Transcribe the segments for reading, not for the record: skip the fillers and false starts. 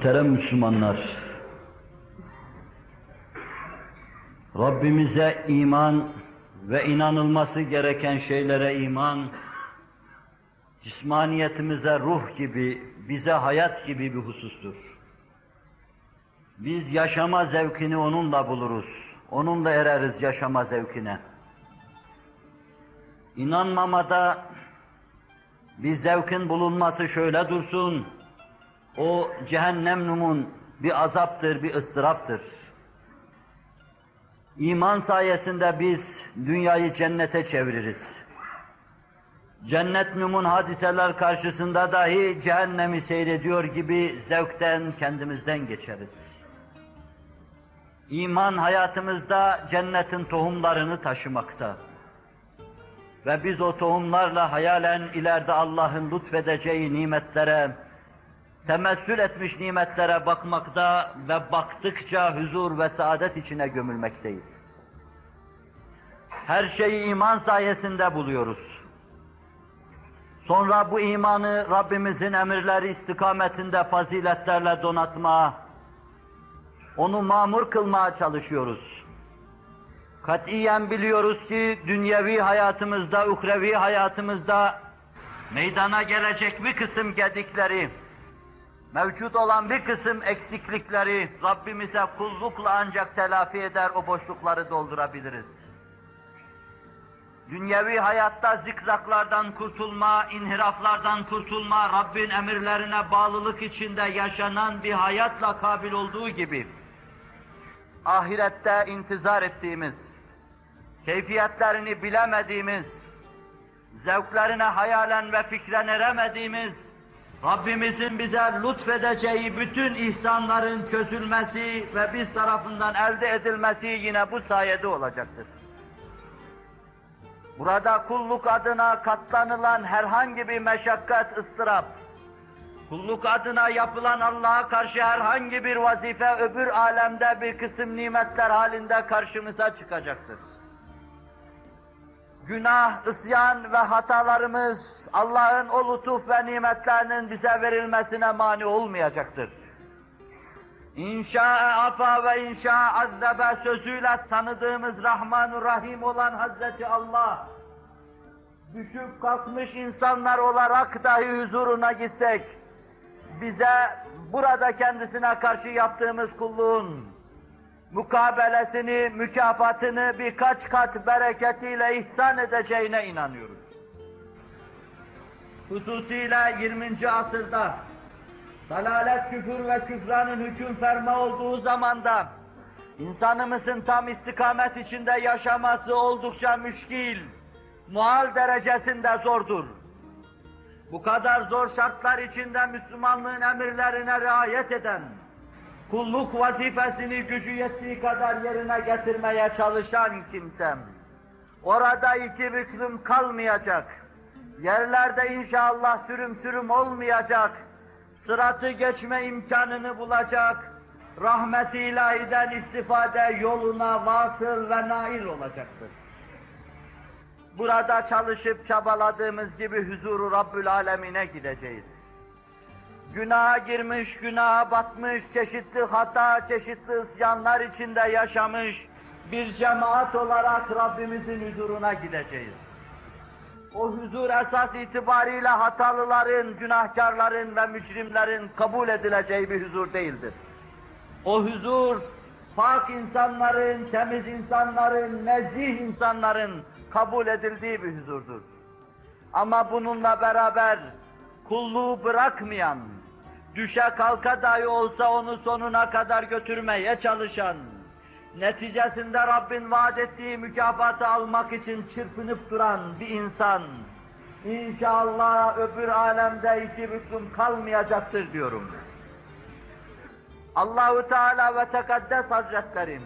Muhterem Müslümanlar, Rabbimize iman ve inanılması gereken şeylere iman, cismaniyetimize ruh gibi, bize hayat gibi bir husustur. Biz yaşama zevkini onunla buluruz, onunla ereriz yaşama zevkine. İnanmamada bir zevkin bulunması şöyle dursun, o cehennemlumun bir azaptır, bir ıstıraptır. İman sayesinde biz dünyayı cennete çeviririz. Cennetlumun hadiseler karşısında dahi cehennemi seyrediyor gibi zevkten, kendimizden geçeriz. İman hayatımızda cennetin tohumlarını taşımakta. Ve biz o tohumlarla hayalen ileride Allah'ın lütfedeceği nimetlere, temessül etmiş nimetlere bakmakta ve baktıkça huzur ve saadet içine gömülmekteyiz. Her şeyi iman sayesinde buluyoruz. Sonra bu imanı Rabbimizin emirleri istikametinde faziletlerle donatmaya, onu mamur kılmaya çalışıyoruz. Katiyen biliyoruz ki dünyevi hayatımızda, uhrevi hayatımızda meydana gelecek bir kısım gedikleri, mevcut olan bir kısım eksiklikleri Rabbimize kullukla ancak telafi eder, o boşlukları doldurabiliriz. Dünyevi hayatta zikzaklardan kurtulma, inhiraflardan kurtulma, Rabbin emirlerine bağlılık içinde yaşanan bir hayatla kabil olduğu gibi, ahirette intizar ettiğimiz, keyfiyetlerini bilemediğimiz, zevklerine hayalen ve fikren eremediğimiz, Rabbimizin bize lütfedeceği bütün ihsanların çözülmesi ve biz tarafından elde edilmesi yine bu sayede olacaktır. Burada kulluk adına katlanılan herhangi bir meşakkat, ıstırap, kulluk adına yapılan Allah'a karşı herhangi bir vazife öbür alemde bir kısım nimetler halinde karşımıza çıkacaktır. Günah, isyan ve hatalarımız Allah'ın o lütuf ve nimetlerinin bize verilmesine mani olmayacaktır. İnşa'e afa ve inşa'e azzebe sözüyle tanıdığımız Rahman-ı Rahim olan Hazreti Allah, düşüp kalkmış insanlar olarak dahi huzuruna gitsek, bize burada kendisine karşı yaptığımız kulluğun mukabelesini, mükafatını birkaç kat bereketiyle ihsan edeceğine inanıyoruz. Hususiyle 20. asırda dalalet, küfür ve küfranın hüküm ferma olduğu zamanda insanımızın tam istikamet içinde yaşaması oldukça müşkil, muhal derecesinde zordur. Bu kadar zor şartlar içinde Müslümanlığın emirlerine riayet eden, kulluk vazifesini gücü yettiği kadar yerine getirmeye çalışan kimsem, orada iki büklüm kalmayacak, yerlerde inşallah sürüm sürüm olmayacak, sıratı geçme imkanını bulacak, rahmet-i ilahiden istifade yoluna vasıl ve nail olacaktır. Burada çalışıp çabaladığımız gibi huzuru Rabbül Alemin'e gideceğiz. Günaha girmiş, günaha batmış, çeşitli hata, çeşitli isyanlar içinde yaşamış bir cemaat olarak Rabbimizin huzuruna gideceğiz. O huzur esas itibariyle hatalıların, günahkarların ve mücrimlerin kabul edileceği bir huzur değildir. O huzur, pak insanların, temiz insanların, nezih insanların kabul edildiği bir huzurdur. Ama bununla beraber kulluğu bırakmayan, düşe kalka dahi olsa onu sonuna kadar götürmeye çalışan, neticesinde Rabbin vaat ettiği mükafatı almak için çırpınıp duran bir insan, İnşallah öbür alemde iki büklüm kalmayacaktır diyorum. Allahu Teala ve Tekaddes Hazretleri,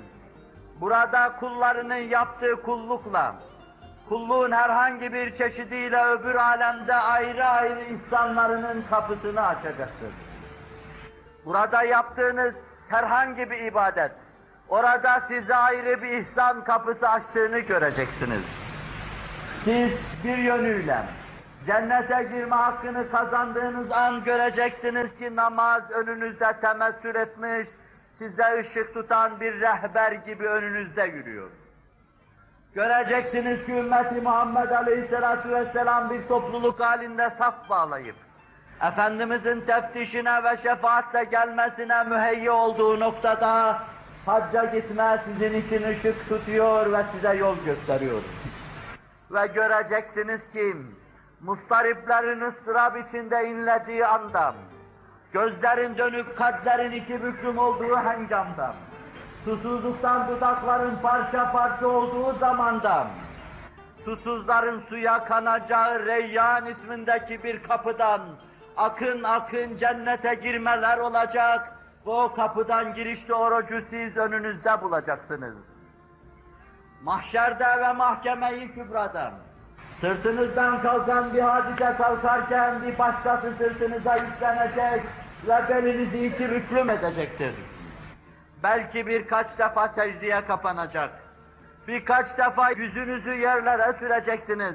burada kullarının yaptığı kullukla, kulluğun herhangi bir çeşidiyle öbür alemde ayrı ayrı ihsanlarının kapısını açacaktır. Burada yaptığınız herhangi bir ibadet, orada size ayrı bir ihsan kapısı açtığını göreceksiniz. Siz bir yönüyle Cennete girme hakkını kazandığınız an göreceksiniz ki namaz önünüzde temessül etmiş, size ışık tutan bir rehber gibi önünüzde yürüyor. Göreceksiniz ki ümmeti Muhammed Aleyhisselatü Vesselam bir topluluk halinde saf bağlayıp, Efendimizin teftişine ve şefaatle gelmesine müheyyi olduğu noktada hacca gitme sizin için ışık tutuyor ve size yol gösteriyor. Ve göreceksiniz ki mustariplerin ıstırap içinde inlediği anda, gözlerin dönük, kalplerin iki büklüm olduğu hengamda, susuzluktan dudakların parça parça olduğu zamanda, susuzların suya kanacağı Reyyan ismindeki bir kapıdan akın akın cennete girmeler olacak ve o kapıdan girişte orucu siz önünüzde bulacaksınız. Mahşerde ve mahkeme-i kübrada sırtınızdan kalkan bir hadise kalkarken bir başkası sırtınıza yüklenecek ve belinizi iki büklüm edecektir. Belki birkaç defa secdeye kapanacak. Birkaç defa yüzünüzü yerlere süreceksiniz.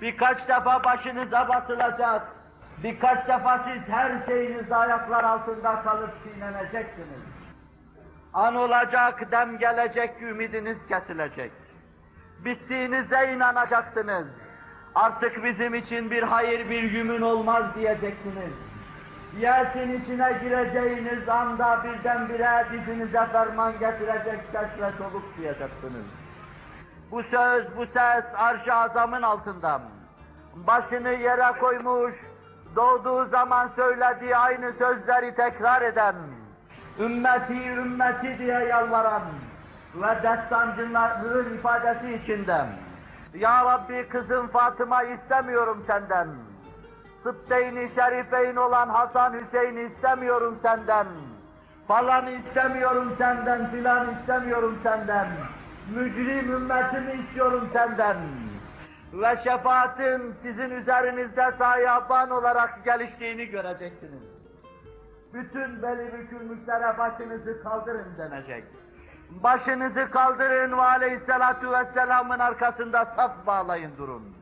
Birkaç defa başınıza basılacak. Birkaç defa siz her şeyinizde ayaklar altında kalıp çiğneneceksiniz. An olacak, dem gelecek, ümidiniz kesilecek. Bittiğinize inanacaksınız. Artık bizim için bir hayır, bir yümün olmaz diyeceksiniz. Yersin içine gireceğiniz anda birdenbire dizinize ferman getirecek ses ve soluk duyacaksınız. Bu söz, bu ses arş-ı azamın altında. Başını yere koymuş, doğduğu zaman söylediği aynı sözleri tekrar eden, ümmeti, ümmeti diye yalvaran ve destancıların ifadesi içinde, Ya Rabbi kızım Fatıma istemiyorum senden, Sıbteyn-i Şerifeyn olan Hasan Hüseyin'i istemiyorum senden, falan istemiyorum senden, filan istemiyorum senden, mücrim ümmetimi istiyorum senden ve şefaatin sizin üzerinizde sahiban olarak geliştiğini göreceksiniz. Bütün beli bükülmüşlere başınızı kaldırın denecek. Başınızı kaldırın ve Aleyhisselatu Vesselam'ın arkasında saf bağlayın durun.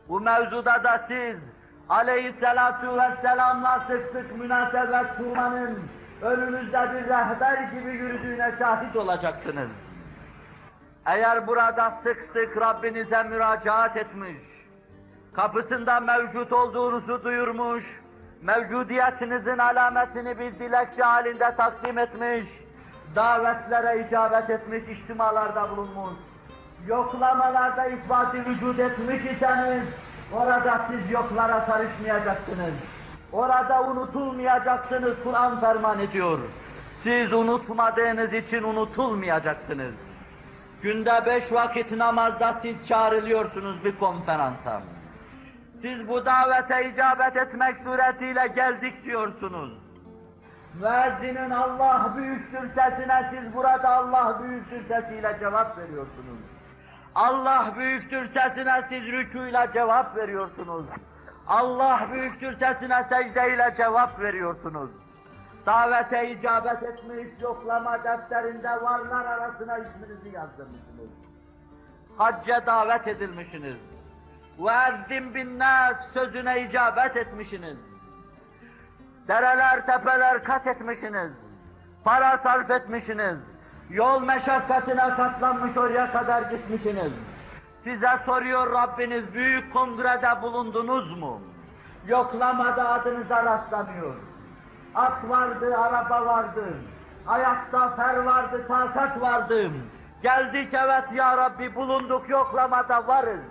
Bu mevzuda da siz Aleyhisselatu Vesselam'la sık sık münasebet kurmanın önünüzde bir rehber gibi yürüdüğüne şahit olacaksınız. Eğer burada sık sık Rabbinize müracaat etmiş, kapısında mevcut olduğunuzu duyurmuş, mevcudiyetinizin alametini bir dilekçe halinde takdim etmiş, davetlere icabet etmiş, içtimalarda bulunmuş, yoklamalarda ispat-ı vücud etmiş iseniz, orada siz yoklara karışmayacaksınız. Orada unutulmayacaksınız, Kur'an ferman ediyor. Siz unutmadığınız için unutulmayacaksınız. Günde 5 vakit namazda siz çağrılıyorsunuz bir konferansa. Siz bu davete icabet etmek suretiyle geldik diyorsunuz. Müezzinin Allah büyüktür sesine siz burada Allah büyüktür sesiyle cevap veriyorsunuz. Allah büyüktür sesine siz rükûyla cevap veriyorsunuz. Allah büyüktür sesine secdeyle cevap veriyorsunuz. Davete icabet etmiş, yoklama defterinde varlar arasına isminizi yazdırmışsınız. Hacca davet edilmişsiniz. وَاَذِّمْ بِالنَّاسِ sözüne icabet etmişsiniz. Dereler, tepeler kat etmişsiniz. Para sarf etmişsiniz. Yol meşakkatine katlanmış oraya kadar gitmişsiniz. Size soruyor Rabbiniz, büyük kongrede bulundunuz mu? Yoklamada adınıza rastlanıyor. At vardı, araba vardı. Ayakta fer vardı, takat vardı. Geldik evet ya Rabbi bulunduk, yoklamada varız.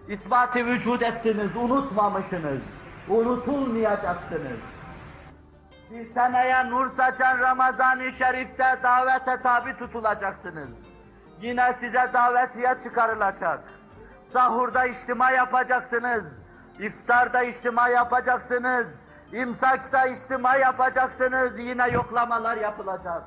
İsbat-ı vücud ettiniz, unutmamışsınız. Unutulmayacaksınız. Bir seneye nur saçan Ramazan-ı Şerif'te davete tabi tutulacaksınız. Yine size davetiye çıkarılacak. Sahurda içtima yapacaksınız. İftarda içtima yapacaksınız. İmsakta içtima yapacaksınız. Yine yoklamalar yapılacak.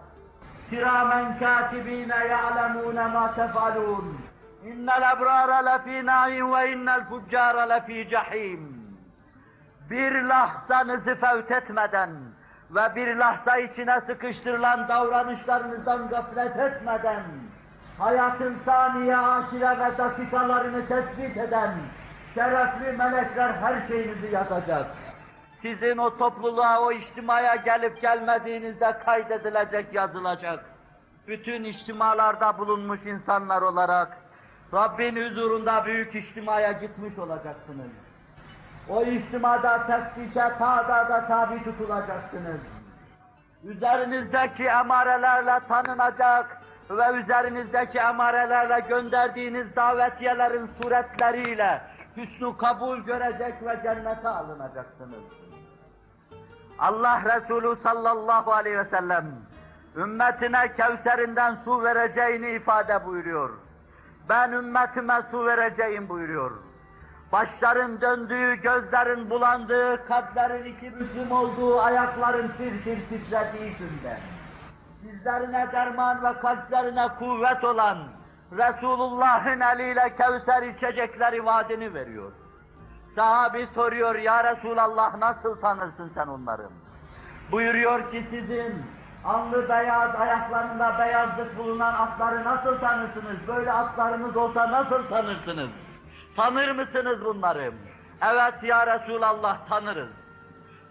Kiramen katibine ya'lemune ma tef'alun. İnnel ebrara lefî nâin ve innel fuccâra lefî cehîm. Bir lahzanızı fevt etmeden ve bir lahza içine sıkıştırılan davranışlarınızdan gaflet etmeden, hayatın saniye, aşire ve dakikalarını tespit eden, şerefli melekler her şeyinizi yazacak. Sizin o topluluğa, o içtimaya gelip gelmediğinizde kaydedilecek, yazılacak. Bütün içtimalarda bulunmuş insanlar olarak Rabbin huzurunda büyük içtimaya gitmiş olacaksınız. O içtimada teftişe, da tabi tutulacaksınız. Üzerinizdeki emarelerle tanınacak ve üzerinizdeki emarelerle gönderdiğiniz davetiyelerin suretleriyle hüsnü kabul görecek ve cennete alınacaksınız. Allah Resulü sallallahu aleyhi ve sellem ümmetine Kevser'inden su vereceğini ifade buyuruyor. Ben ümmetime su vereceğim buyuruyor. Başların döndüğü, gözlerin bulandığı, kalplerin iki büklüm olduğu, ayakların tir tir titrediği günde dizlerine derman ve kalplerine kuvvet olan Resulullah'ın eliyle Kevser içecekleri vaadini veriyor. Sahabi soruyor, ya Resulallah nasıl tanırsın sen onları? Buyuruyor ki sizin alnı beyaz, ayaklarında beyazlık bulunan atları nasıl tanırsınız? Böyle atlarınız olsa nasıl tanırsınız? Tanır mısınız bunları? Evet ya Resulallah tanırız.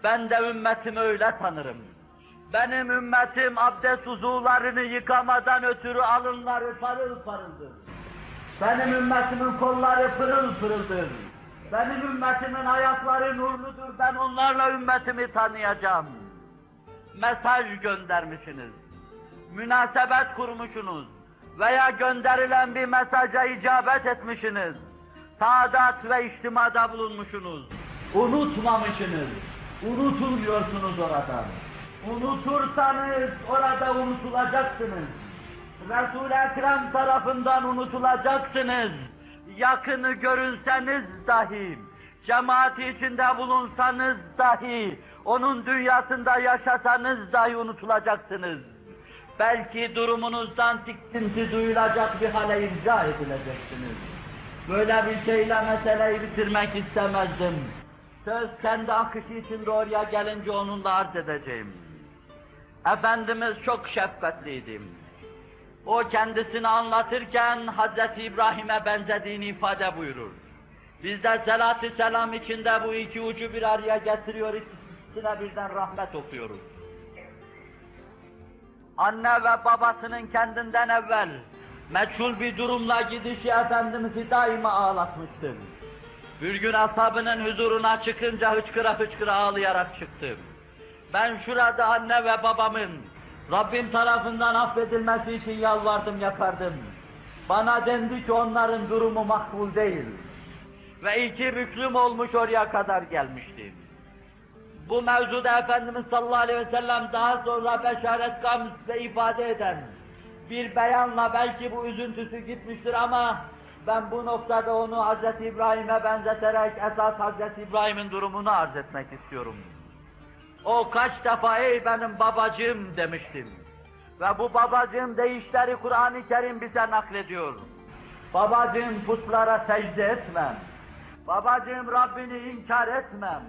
Ben de ümmetimi öyle tanırım. Benim ümmetim abdest uzuvlarını yıkamadan ötürü alınları parıl parıldır. Benim ümmetimin kolları pırıl pırıldır. Benim ümmetimin ayakları nurludur. Ben onlarla ümmetimi tanıyacağım. Mesaj göndermişsiniz. Münasebet kurmuşsunuz. Veya gönderilen bir mesaja icabet etmişsiniz. Saadat ve içtimada bulunmuşsunuz. Unutmamışsınız. Unutulmuyorsunuz oradan. Unutursanız orada unutulacaksınız. Resul-i Ekrem tarafından unutulacaksınız. Yakını görünseniz dahi, cemaati içinde bulunsanız dahi, onun dünyasında yaşasanız dahi unutulacaksınız. Belki durumunuzdan tiksinti duyulacak bir hale irca edileceksiniz. Böyle bir şeyle meseleyi bitirmek istemezdim. Söz kendi akışı içinde oraya gelince onunla arz edeceğim. Efendimiz çok şefkatliydi. O kendisini anlatırken Hazreti İbrahim'e benzediğini ifade buyurur. Biz de salat-ı selam içinde bu iki ucu bir araya getiriyor, ikisine birden rahmet okuyoruz. Anne ve babasının kendinden evvel meçhul bir durumla gidişi Efendimiz'i daima ağlatmıştır. Bir gün ashabının huzuruna çıkınca hıçkıra hıçkıra ağlayarak çıktı. Ben şurada anne ve babamın Rabbim tarafından affedilmesi için yalvardım, yakardım. Bana dendi ki onların durumu makbul değil. Ve iki büklüm olmuş oraya kadar gelmişti. Bu mevzuda Efendimiz sallallahu aleyhi ve sellem daha sonra beşaret gamz ve ifade eden bir beyanla belki bu üzüntüsü gitmiştir ama ben bu noktada onu Hz. İbrahim'e benzeterek esas Hz. İbrahim'in durumunu arz etmek istiyorum. O kaç defa ey benim babacığım demiştim. Ve bu babacığım deyişleri Kur'an-ı Kerim bize naklediyor. Babacığım putlara secde etmem. Babacığım Rabbini inkar etmem.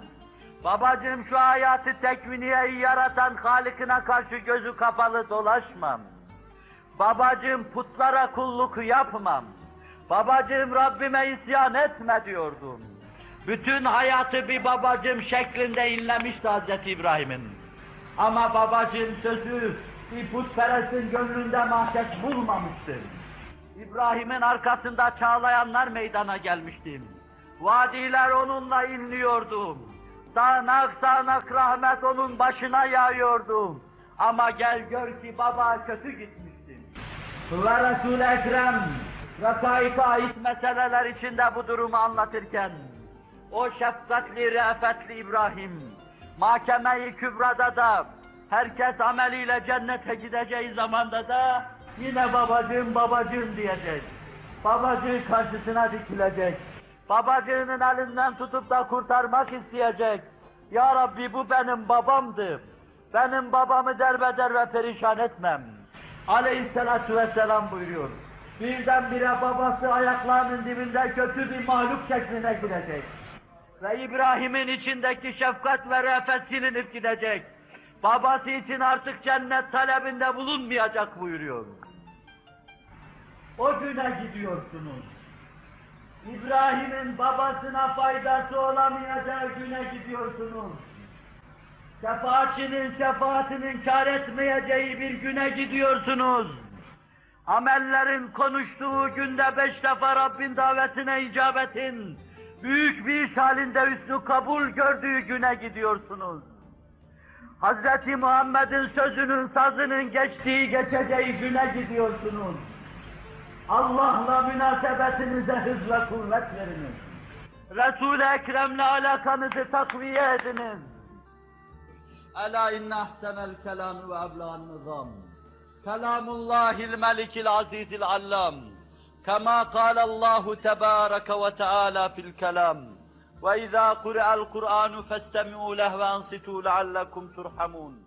Babacığım şu hayatı tekviniyeyi yaratan Halık'ına karşı gözü kapalı dolaşmam. Babacığım putlara kulluk yapmam. Babacığım Rabbime isyan etme diyordum. Bütün hayatı bir babacığım şeklinde inlemişti Hazreti İbrahim'in. Ama babacığım sözü bir putperestin gönlünde mahşet bulmamıştır. İbrahim'in arkasında çağlayanlar meydana gelmişti. Vadiler onunla inliyordu. Sağanak sağanak rahmet onun başına yağıyordu. Ama gel gör ki baba kötü gitmişti. Ve Resul-i Ekrem rekaika ait meseleler içinde bu durumu anlatırken o şefkatli, re'fetli İbrahim mahkeme-i kübrada da herkes ameliyle cennete gideceği zamanda da yine babacığım babacığım diyecek. Babacığı karşısına dikilecek. Babacığının elinden tutup da kurtarmak isteyecek. Ya Rabbi bu benim babamdı. Benim babamı derbeder ve perişan etmem. Aleyhissalatu vesselam buyuruyor. Birdenbire babası ayaklarının dibinde kötü bir mahluk şekline girecek. Ve İbrahim'in içindeki şefkat ve re'fet silinip gidecek. Babası için artık cennet talebinde bulunmayacak buyuruyor. O güne gidiyorsunuz. İbrahim'in babasına faydası olamayacağı güne gidiyorsunuz. Şefaatçinin şefaatinin kâr etmeyeceği bir güne gidiyorsunuz. Amellerin konuştuğu günde 5 defa Rabbin davetine icabetin, büyük bir iş halinde hüsnü kabul gördüğü güne gidiyorsunuz. Hz. Muhammed'in sözünün, sazının geçtiği, geçeceği güne gidiyorsunuz. Allah'la münasebetinize hız ve kuvvet veriniz. Resul-i Ekrem'le alakanızı takviye ediniz. Ela inne ahsenel kelam ve ebla'n nizam. Kelamullahil melikil azizil allam. Kema kâlallahu tebâreke ve teâlâ fil kelam. Ve izâ kure'el Kur'anu festemi'û leh ve ansitû leallekum turhamun.